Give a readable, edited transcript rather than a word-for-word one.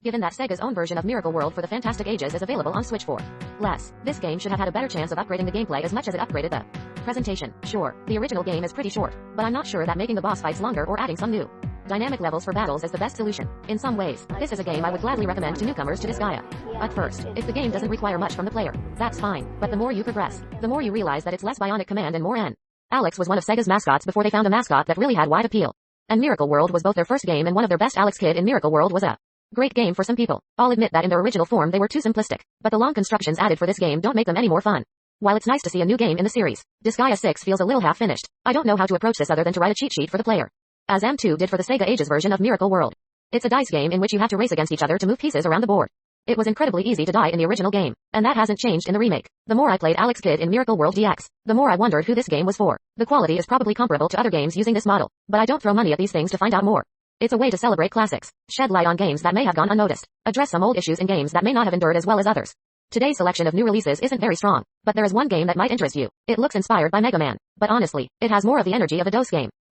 given that Sega's own version of Miracle World for the Fantastic Ages is available on Switch for less. This game should have had a better chance of upgrading the gameplay as much as it upgraded the presentation. Sure, the original game is pretty short, but I'm not sure that making the boss fights longer or adding some new dynamic levels for battles is the best solution. In some ways, this is a game I would gladly recommend to newcomers to Disgaea. At first, if the game doesn't require much from the player, that's fine, but the more you progress, the more you realize that it's less bionic command and more N. Alex was one of Sega's mascots before they found a mascot that really had wide appeal. And Miracle World was both their first game and one of their best. Alex Kidd in Miracle World was a great game for some people. I'll admit that in their original form they were too simplistic, but the long constructions added for this game don't make them any more fun. While it's nice to see a new game in the series, Disgaea 6 feels a little half-finished. I don't know how to approach this other than to write a cheat sheet for the player, as M2 did for the Sega Ages version of Miracle World. It's a dice game in which you have to race against each other to move pieces around the board. It was incredibly easy to die in the original game, and that hasn't changed in the remake. The more I played Alex Kidd in Miracle World DX, the more I wondered who this game was for. The quality is probably comparable to other games using this model, but I don't throw money at these things to find out more. It's a way to celebrate classics, shed light on games that may have gone unnoticed, address some old issues in games that may not have endured as well as others. Today's selection of new releases isn't very strong, but there is one game that might interest you. It looks inspired by Mega Man, but honestly, it has more of the energy of a DOS game.